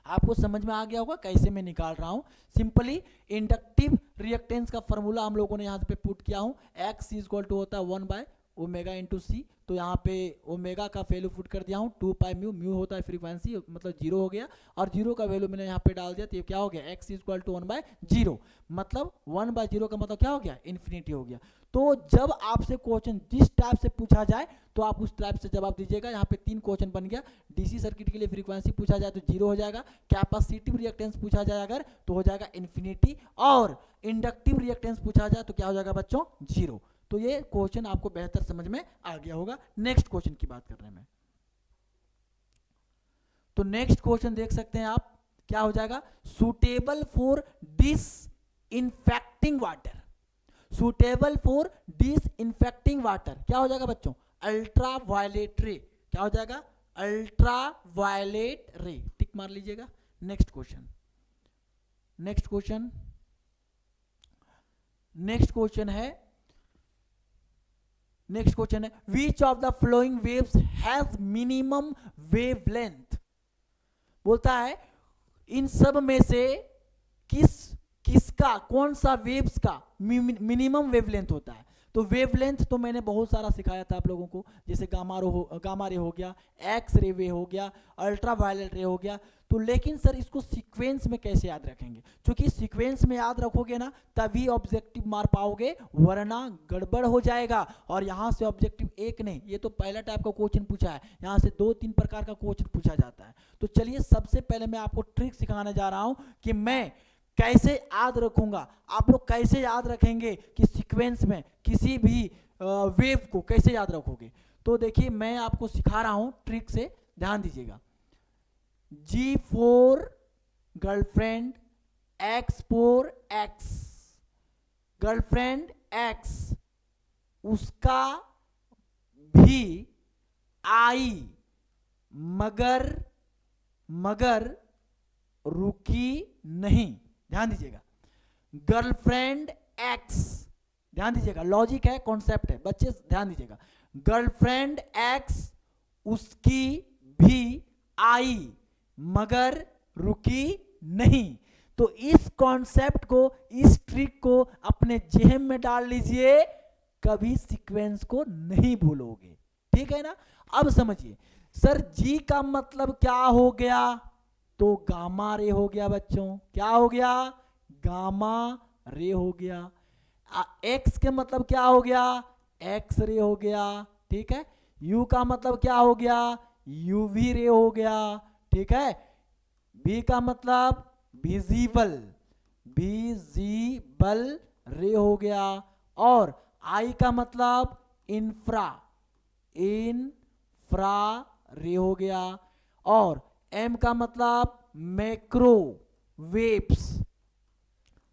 आपको समझ में आ गया होगा कैसे मैं निकाल रहा हूं, सिंपली इंडक्टिव रिएक्टेंस का फॉर्मूला हम लोगों ने यहां पे पुट किया हूं, एक्स इक्वल टू होता है 1 बाय ओमेगा इंटू सी, तो यहाँ पे ओमेगा का वैल्यू पुट कर दिया हूँ 2 पाई म्यू, म्यू होता है फ्रीक्वेंसी, मतलब 0 हो गया, और 0 का वैल्यू मैंने यहाँ पे डाल दिया, तो ये क्या हो गया, x इक्वल टू 1/0, मतलब 1/0 का मतलब क्या हो गया, इन्फिनिटी हो गया। तो जब आपसे क्वेश्चन जिस टाइप से पूछा जाए तो आप उस टाइप से जवाब दीजिएगा। यहाँ पे 3 क्वेश्चन बन गया। डीसी सर्किट के लिए फ्रीक्वेंसी पूछा जाए तो 0 हो जाएगा, कैपेसिटिव रिएक्टेंस पूछा जाए अगर तो हो जाएगा इन्फिनिटी, और इंडक्टिव रिएक्टेंस पूछा जाए तो क्या हो जाएगा बच्चों, 0। तो ये क्वेश्चन आपको बेहतर समझ में आ गया होगा। नेक्स्ट क्वेश्चन की बात कर रहे हैं, तो नेक्स्ट क्वेश्चन देख सकते हैं आप, क्या हो जाएगा, suitable for disinfecting water, suitable for disinfecting water क्या हो जाएगा बच्चों, अल्ट्रा वायलेट रे, क्या हो जाएगा, अल्ट्रा वायलेट रे, टिक मार लीजिएगा। Next question, next question, next question है, नेक्स्ट क्वेश्चन है which of the flowing waves has minimum wavelength, बोलता है इन सब में से किसका, कौन सा वेव्स का मिनिमम वेवलेंथ होता है। तो वेवलेंथ तो मैंने बहुत सारा सिखाया था आप लोगों को, जैसे गामा रे हो गया, एक्स रे वे हो गया, अल्ट्रा वायलेट रे हो गया। तो लेकिन सर इसको सीक्वेंस में कैसे याद रखेंगे, क्योंकि सीक्वेंस में याद रखोगे ना तभी ऑब्जेक्टिव मार पाओगे, वरना गड़बड़ हो जाएगा। और यहाँ से ऑब्जेक्टिव एक नहीं, ये तो पहला टाइप का क्वेश्चन पूछा है, यहाँ से 2-3 प्रकार का क्वेश्चन पूछा जाता है। तो चलिए सबसे पहले मैं आपको ट्रिक सिखाने जा रहा हूँ कि मैं कैसे याद रखूंगा, आप लोग कैसे याद रखेंगे कि सीक्वेंस में किसी भी वेव को कैसे याद रखोगे। तो देखिए मैं आपको सिखा रहा हूं ट्रिक से, ध्यान दीजिएगा। G4 girlfriend, X4 X, girlfriend X, उसका भी आई मगर रुकी नहीं, ध्यान दीजिएगा। गर्लफ्रेंड एक्स, ध्यान दीजिएगा, लॉजिक है, कॉन्सेप्ट है, बच्चे ध्यान दीजिएगा। गर्लफ्रेंड एक्स उसकी भी आई मगर रुकी नहीं। तो इस कॉन्सेप्ट को, इस ट्रिक को अपने जेहन में डाल लीजिए, कभी सीक्वेंस को नहीं भूलोगे, ठीक है ना। अब समझिए सर जी का मतलब क्या हो गया, तो गामा रे हो गया बच्चों, क्या हो गया, गामा रे हो गया। एक्स के मतलब क्या हो गया, एक्स रे हो गया, ठीक है। यू का मतलब क्या हो गया, यूवी रे हो गया, ठीक है। बी का मतलब विजिबल, विजिबल रे हो गया, और आई का मतलब इंफ्रा, इंफ्रा रे हो गया, और एम का मतलब मैक्रो वेव्स,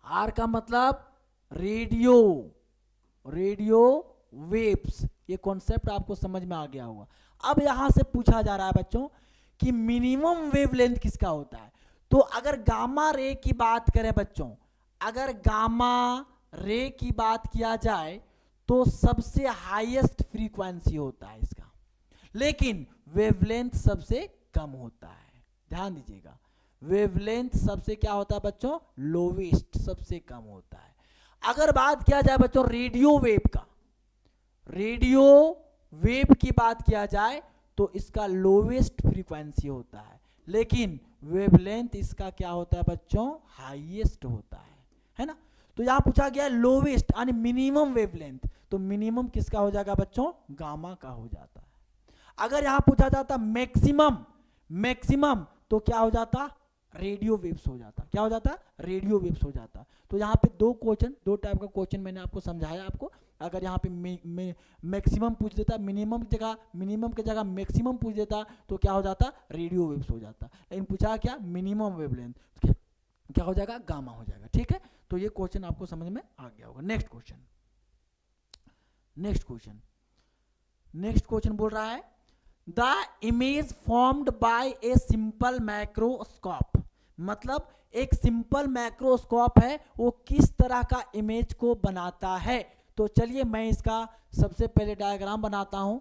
आर का मतलब रेडियो, रेडियो वेव्स। ये कॉन्सेप्ट आपको समझ में आ गया होगा। अब यहां से पूछा जा रहा है बच्चों कि मिनिमम वेवलेंथ किसका होता है। तो अगर गामा रे की बात करें बच्चों, अगर गामा रे की बात किया जाए तो सबसे हाईएस्ट फ्रीक्वेंसी होता है इसका, लेकिन वेवलेंथ सबसे कम होता है। ध्यान दीजिएगा, वेवलेंथ सबसे क्या होता है बच्चों, लोवेस्ट, सबसे कम होता है। अगर बात किया जाए बच्चों रेडियो वेव का, रेडियो वेव की बात किया जाए तो इसका लोवेस्ट फ्रीक्वेंसी होता है, लेकिन वेवलेंथ इसका क्या होता है बच्चों, हाईएस्ट होता है ना। तो यहां पूछा गया लोवेस्ट यानी मिनिमम वेवलेंथ, तो मिनिमम किसका हो जाएगा बच्चों, गामा का हो जाता है। अगर यहां पूछा जाता मैक्सिमम, मैक्सिमम तो क्या हो जाता, रेडियो वेव्स हो जाता, क्या हो जाता, रेडियो वेव्स हो जाता। तो यहाँ पे दो क्वेश्चन, दो टाइप का क्वेश्चन मैंने आपको समझाया आपको। अगर यहाँ पे मैक्सिमम पूछ देता, मिनिमम की जगह, मिनिमम की जगह मैक्सिमम पूछ देता तो क्या हो जाता, रेडियो वेव्स हो जाता। लेकिन पूछा क्या, मिनिमम वेवलेंथ, क्या हो जाएगा, गामा हो जाएगा, ठीक है। तो ये क्वेश्चन आपको समझ में आ गया होगा। Next question, next question, next question बोल रहा है the image formed by a simple microscope, मतलब एक सिंपल माइक्रोस्कोप है वो किस तरह का इमेज को बनाता है। तो चलिए मैं इसका सबसे पहले डायग्राम बनाता हूं।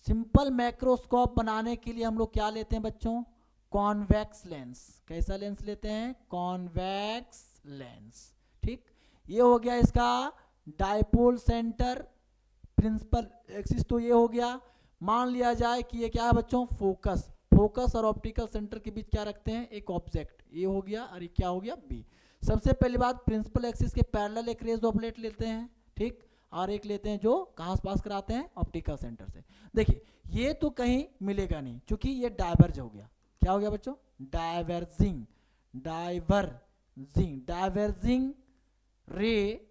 सिंपल माइक्रोस्कोप बनाने के लिए हम लोग क्या लेते हैं बच्चों, कॉन्वेक्स लेंस। कैसा लेंस लेते हैं, कॉन्वेक्स लेंस, ठीक। ये हो गया इसका डायपोल सेंटर प्रिंसिपल एक्सिस तो ये हो गया। मान लिया जाए कि ये क्या है बच्चों, फोकस। फोकस और ऑप्टिकल सेंटर के बीच क्या रखते हैं, एक ऑब्जेक्ट, ये हो गया, और ये क्या हो गया, बी। सबसे पहली बात, प्रिंसिपल एक्सिस के पैरेलल एक रेज ऑफ लाइट लेते हैं, ठीक, और एक लेते हैं जो कहाँ से पास कराते हैं, ऑप्टिकल सेंटर से। देखिए ये तो कहीं मिलेगा नहीं क्योंकि ये डाइवर्ज हो गया। क्या हो गया बच्चों, डाइवर्जिंग, डाइवर्जिंग रे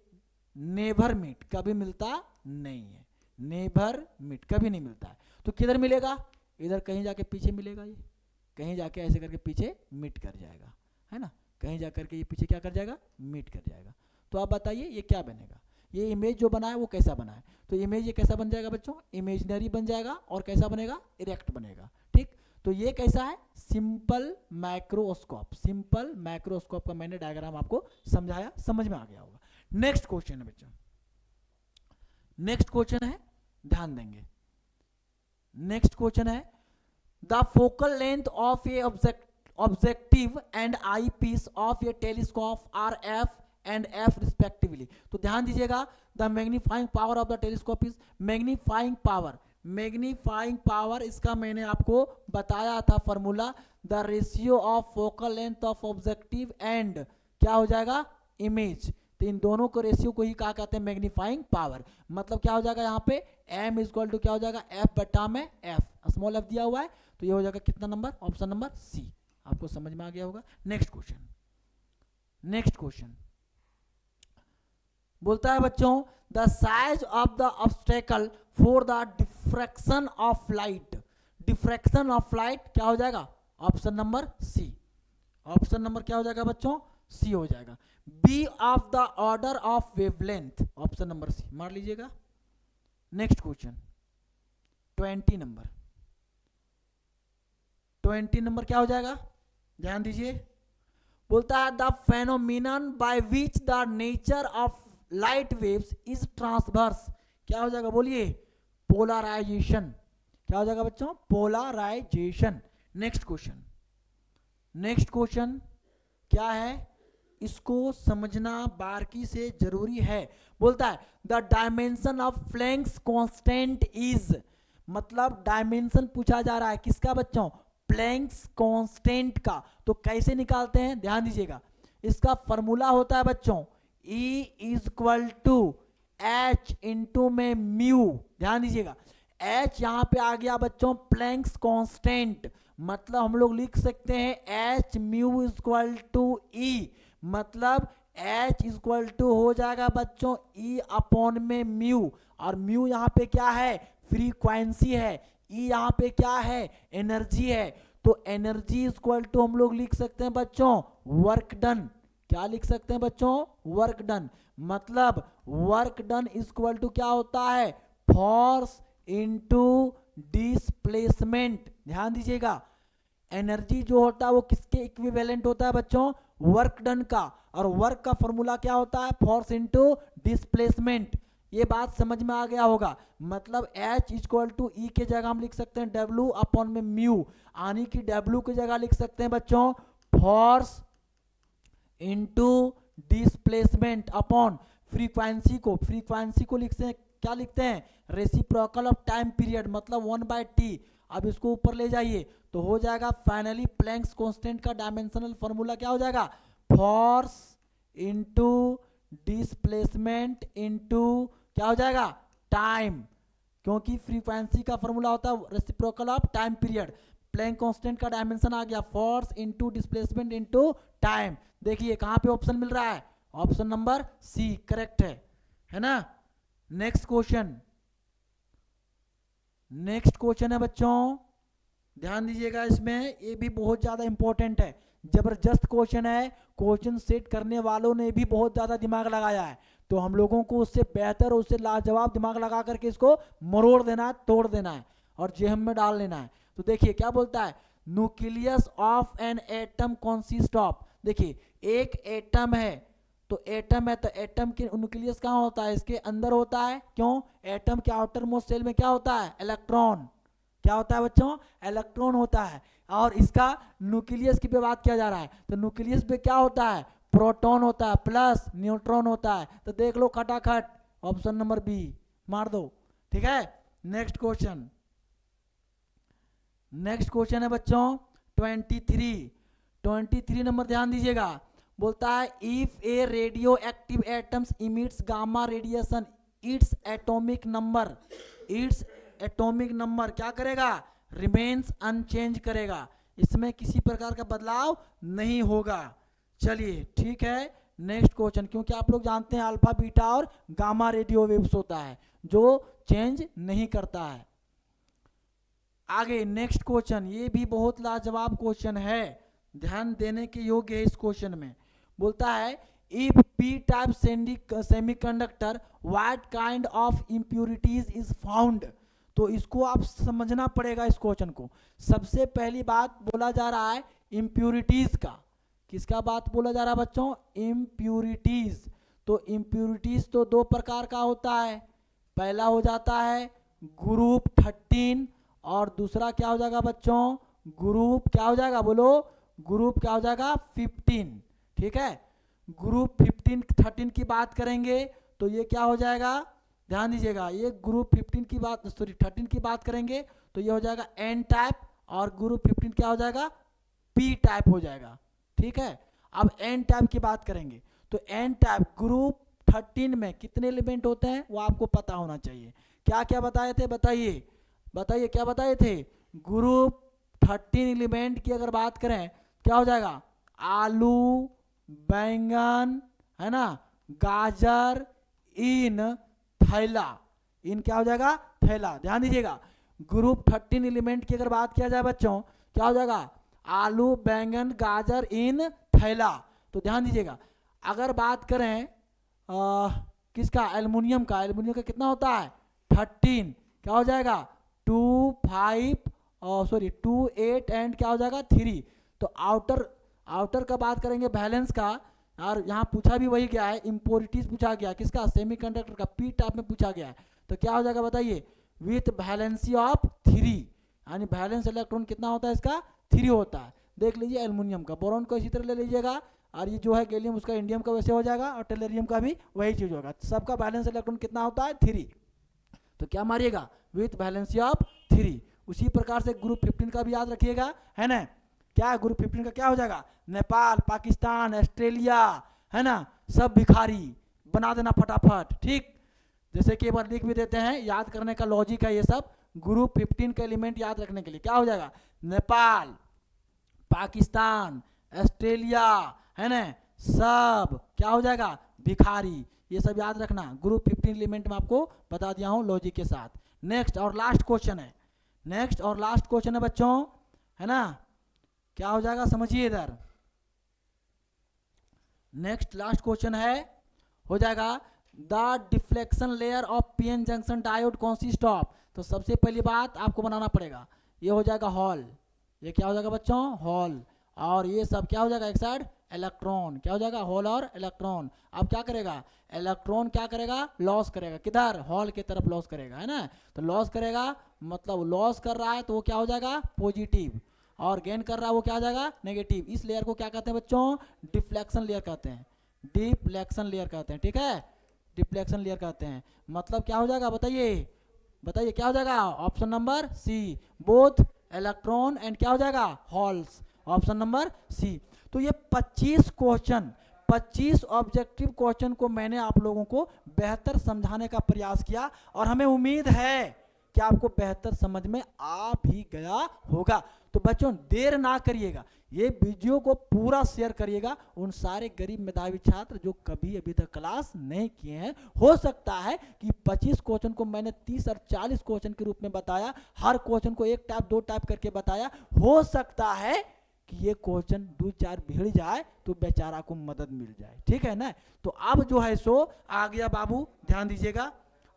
नेवर मीट, कभी मिलता नहीं है, नेवर मीट कभी नहीं मिलता है। तो किधर मिलेगा, इधर कहीं जाके पीछे मिलेगा, ये कहीं जाके ऐसे करके पीछे मीट कर जाएगा, है ना, कहीं जाकर के ये पीछे क्या कर जाएगा, मीट कर जाएगा। तो आप बताइए ये क्या बनेगा, ये इमेज जो बना है वो कैसा बना है। तो इमेज ये कैसा बन जाएगा बच्चों, इमेजिनरी बन जाएगा, और कैसा बनेगा, इरेक्ट बनेगा, ठीक। तो ये कैसा है, सिंपल माइक्रोस्कोप। सिंपल माइक्रोस्कोप का मैंने डायग्राम आपको समझाया, समझ में आ गया होगा। नेक्स्ट क्वेश्चन है बच्चों, नेक्स्ट क्वेश्चन है, ध्यान देंगे। नेक्स्ट क्वेश्चन है, the focal length of a objective and eyepiece of a telescope are F and F respectively. तो ध्यान दीजिएगा, the magnifying power of the telescope is, magnifying power, magnifying power इसका मैंने आपको बताया था formula, the ratio of focal length of objective and क्या हो जाएगा, इमेज। तो इन दोनों को रेशियो को ही कहा कहते हैं मैग्नीफाइंग पावर। मतलब क्या हो जाएगा यहाँ पे, m इक्वल टू क्या हो जाएगा, f बटा में f, स्मॉल f दिया हुआ है, तो ये हो जाएगा कितना नंबर, ऑप्शन नंबर सी। आपको समझ में आ गया होगा। नेक्स्ट क्वेश्चन, नेक्स्ट क्वेश्चन बोलता है बच्चों, the size of the obstacle for the diffraction of light. Diffraction of light क्या हो जाएगा, option number C. Option number क्या हो जाएगा बच्चों, सी हो जाएगा। B of the order of wavelength, option number C, मार लीजिएगा। नेक्स्ट क्वेश्चन 20 नंबर, 20 नंबर क्या हो जाएगा, ध्यान दीजिए। बोलता है the phenomenon by which the nature of light waves is transverse. क्या हो जाएगा बोलिए, पोलराइजेशन। क्या हो जाएगा बच्चों, polarisation. Next question, next question क्या है, इसको समझना बारीकी से जरूरी है। बोलता है the dimension of flanks constant is, मतलब डायमेंशन पूछा जा रहा है किसका बच्चों, प्लैंक्स कांस्टेंट का। तो कैसे निकालते हैं, ध्यान दीजिएगा। इसका फॉर्मूला होता है बच्चों E is equal to H into में म्यू। ध्यान दीजिएगा, H यहां पे आ गया बच्चों प्लैंक्स कांस्टेंट, मतलब हम लोग लिख सकते हैं H mu is equal to E, मतलब H इज इक्वल टू हो जाएगा बच्चों E अपॉन में म्यू, और म्यू यहाँ पे क्या है, फ्रीक्वेंसी है, E यहाँ पे क्या है, एनर्जी है। तो एनर्जी इज इक्वल टू हम लोग लिख सकते हैं बच्चों वर्क डन। क्या लिख सकते हैं बच्चों, वर्क डन। मतलब work done is equal to क्या होता है, फोर्स इनटू डिस्प्लेसमेंट। ध्यान दीजिएगा, एनर्जी जो होता है वो किसके इक्विवेलेंट होता है बच्चों, वर्क डन का, और वर्क का फॉर्मूला क्या होता है, फोर्स इनटू डिस्प्लेसमेंट। ये बात समझ में आ गया होगा। मतलब H इक्वल टू E के जगह हम लिख सकते हैं W अपॉन में म्यू, यानी कि W की जगह लिख सकते हैं बच्चों force into displacement upon frequency को, फ्रीक्वेंसी को लिखते हैं, क्या लिखते हैं, रेसिप्रोकल ऑफ टाइम पीरियड, मतलब 1/t। अब इसको ऊपर ले जाइए तो हो जाएगा फाइनली प्लैंक्स कांस्टेंट का डायमेंशनल फॉर्मूला क्या हो जाएगा, फोर्स इनटू डिस्प्लेसमेंट इनटू क्या हो जाएगा, टाइम, क्योंकि फ्रीक्वेंसी का फॉर्मूला होता है reciprocal of time period. Planck constant का डायमेंशन आ गया force into displacement into time. देखिए कहां पे ऑप्शन मिल रहा है, ऑप्शन नंबर सी करेक्ट है ना। नेक्स्ट क्वेश्चन, नेक्स्ट क्वेश्चन है बच्चों, ध्यान दीजिएगा, इसमें ये भी बहुत ज्यादा इंपॉर्टेंट है, जबरदस्त क्वेश्चन है। क्वेश्चन सेट करने वालों ने भी बहुत ज्यादा दिमाग लगाया है, तो हम लोगों को उससे बेहतर, उससे लाजवाब दिमाग लगा करके इसको मरोड़ देना है, तोड़ देना है और जेहम में डाल लेना है। तो देखिए क्या बोलता है, nucleus of an atom consist of. देखिए एक एटम है, तो एटम है तो एटम के न्यूक्लियस कहाँ होता है, इसके अंदर होता है। क्यों, एटम के आउटर मोस्ट सेल में क्या होता है, इलेक्ट्रॉन। क्या होता है बच्चों, इलेक्ट्रॉन होता है। और इसका न्यूक्लियस की पे बात किया जा रहा है, तो न्यूक्लियस पे क्या होता है, प्रोटॉन होता है प्लस न्यूट्रॉन होता है। तो देख लो खटाखट ऑप्शन नंबर बी मार दो। ठीक है। नेक्स्ट क्वेश्चन, नेक्स्ट क्वेश्चन है बच्चों 23 नंबर, ध्यान दीजिएगा। बोलता है if A radio active atoms emits gamma radiation its atomic number क्या करेगा, रिमेन्स अनचेंज करेगा, इसमें किसी प्रकार का बदलाव नहीं होगा। चलिए ठीक है, नेक्स्ट क्वेश्चन, क्योंकि आप लोग जानते हैं अल्फा बीटा और गामा रेडियो वेव्स होता है जो चेंज नहीं करता है। आगे नेक्स्ट क्वेश्चन, ये भी बहुत लाजवाब क्वेश्चन है, ध्यान देने के योग्य है। इस क्वेश्चन में बोलता है if P type semiconductor what kind of impurities is found. तो इसको आप समझना पड़ेगा इस क्वेश्चन को। सबसे पहली बात बोला जा रहा है इम्प्यूरिटीज का, किसका बात बोला जा रहा है बच्चों, इम्प्यूरिटीज। तो इम्प्यूरिटीज तो दो प्रकार का होता है, पहला हो जाता है ग्रुप 13 और दूसरा क्या हो जाएगा बच्चों, ग्रुप क्या हो जाएगा, बोलो ग्रुप क्या हो जाएगा 15। ठीक है, ग्रुप 13 की बात करेंगे तो ये क्या हो जाएगा, ध्यान दीजिएगा, ये ग्रुप 13 की बात करेंगे तो ये हो जाएगा एन टाइप और ग्रुप 15 क्या हो जाएगा, पी टाइप हो जाएगा। ठीक है, अब एन टाइप की बात करेंगे तो एन टाइप ग्रुप 13 में कितने एलिमेंट होते हैं वो आपको पता होना चाहिए। क्या क्या बताए थे, बताइए क्या बताए थे। ग्रुप 13 एलिमेंट की अगर बात करें क्या हो जाएगा, आलू, बैंगन, है ना, गाजर, इन, थैला, इन क्या हो जाएगा, थैला। ध्यान दीजिएगा, ग्रुप 13 एलिमेंट की अगर बात किया जाए बच्चों क्या हो जाएगा, आलू, बैंगन, गाजर, इन, थैला। तो ध्यान दीजिएगा, अगर बात करें किसका, एल्युमिनियम का कितना होता है 13, क्या हो जाएगा 2, 5 2, 8 एंड क्या हो जाएगा 3। तो आउटर का बात करेंगे वैलेंस का, और यहाँ पूछा भी वही गया है, इम्प्योरिटीज पूछा गया किसका, सेमीकंडक्टर का, पी टाइप में पूछा गया है। तो क्या हो जाएगा बताइए, विथ वैलेंसी ऑफ 3, यानी वैलेंस इलेक्ट्रॉन कितना होता है इसका 3 होता है। देख लीजिए एल्युमिनियम का, बोरॉन को इसी तरह ले लीजिएगा, और ये जो है गैलियम उसका इंडियम का वैसे हो जाएगा, और टेलरियम का भी वही चीज होगा, सबका बैलेंस इलेक्ट्रॉन कितना होता है 3। तो क्या मारिएगा, विथ वैलेंसी ऑफ 3। उसी प्रकार से ग्रुप 15 का भी याद रखिएगा, है ना, क्या ग्रुप 15 का क्या हो जाएगा, नेपाल, पाकिस्तान, ऑस्ट्रेलिया, है ना, सब भिखारी, बना देना फटाफट। ठीक, जैसे कि एक बार लिख भी देते हैं, याद करने का लॉजिक है ये सब। ग्रुप 15 का एलिमेंट याद रखने के लिए क्या हो जाएगा, नेपाल, पाकिस्तान, ऑस्ट्रेलिया, है ना, सब क्या हो जाएगा भिखारी। ये सब याद रखना, ग्रुप 15 एलिमेंट में आपको बता दिया हूं लॉजिक के साथ। नेक्स्ट और लास्ट क्वेश्चन है, बच्चों, है ना, क्या हो जाएगा समझिए इधर। नेक्स्ट लास्ट क्वेश्चन है, हो जाएगा the deflection layer of PN junction diode consist of. तो सबसे पहली बात आपको बनाना पड़ेगा, ये हो जाएगा हॉल, ये क्या हो जाएगा बच्चों, हॉल, और ये सब क्या हो जाएगा एक साइड इलेक्ट्रॉन, क्या हो जाएगा हॉल और इलेक्ट्रॉन। अब क्या करेगा, इलेक्ट्रॉन क्या करेगा, लॉस करेगा, किधर, हॉल की तरफ लॉस करेगा, है ना। तो लॉस करेगा मतलब लॉस कर रहा है तो वो क्या हो जाएगा पॉजिटिव, और गेन कर रहा है वो क्या हो जाएगा नेगेटिव। इस लेयर को क्या कहते हैं बच्चों, डिफ्लेक्शन लेयर कहते हैं, डिफ्लेक्शन लेयर कहते हैं। ठीक है, डिफ्लेक्शन लेयर कहते हैं, मतलब क्या हो जाएगा बताइए क्या हो जाएगा, option number C, both electron and क्या हो जाएगा हॉल्स, ऑप्शन नंबर सी। तो ये 25 ऑब्जेक्टिव क्वेश्चन को मैंने आप लोगों को बेहतर समझाने का प्रयास किया, और हमें उम्मीद है कि आपको बेहतर समझ में आ भी गया होगा। तो बच्चों देर ना करिएगा, ये वीडियो को पूरा शेयर करिएगा उन सारे गरीब मेधावी छात्र जो कभी अभी तक क्लास नहीं किए हैं। हो सकता है कि 25 क्वेश्चन को मैंने 30 और 40 क्वेश्चन के रूप में बताया, हर क्वेश्चन को एक टाइप 2 टाइप करके बताया, हो सकता है कि ये क्वेश्चन 2-4 भिड़ जाए तो बेचारा को मदद मिल जाए। ठीक है ना, तो अब जो है सो आ गया बाबू, ध्यान दीजिएगा,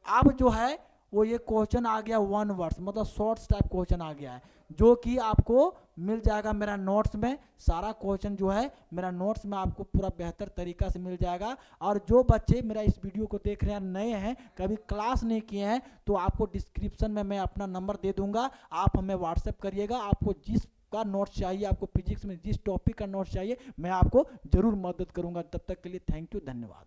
अब जो है वो ये क्वेश्चन आ गया 1 वर्ड्स, मतलब शॉर्ट्स टाइप क्वेश्चन आ गया है, जो कि आपको मिल जाएगा मेरा नोट्स में। सारा क्वेश्चन जो है मेरा नोट्स में आपको पूरा बेहतर तरीका से मिल जाएगा। और जो बच्चे मेरा इस वीडियो को देख रहे हैं नए हैं, कभी क्लास नहीं किए हैं, तो आपको डिस्क्रिप्शन में मैं अपना नंबर दे दूंगा, आप हमें व्हाट्सएप करिएगा। आपको जिस का नोट्स चाहिए, आपको फिजिक्स में जिस टॉपिक का नोट्स चाहिए, मैं आपको जरूर मदद करूंगा। तब तक के लिए थैंक यू, धन्यवाद।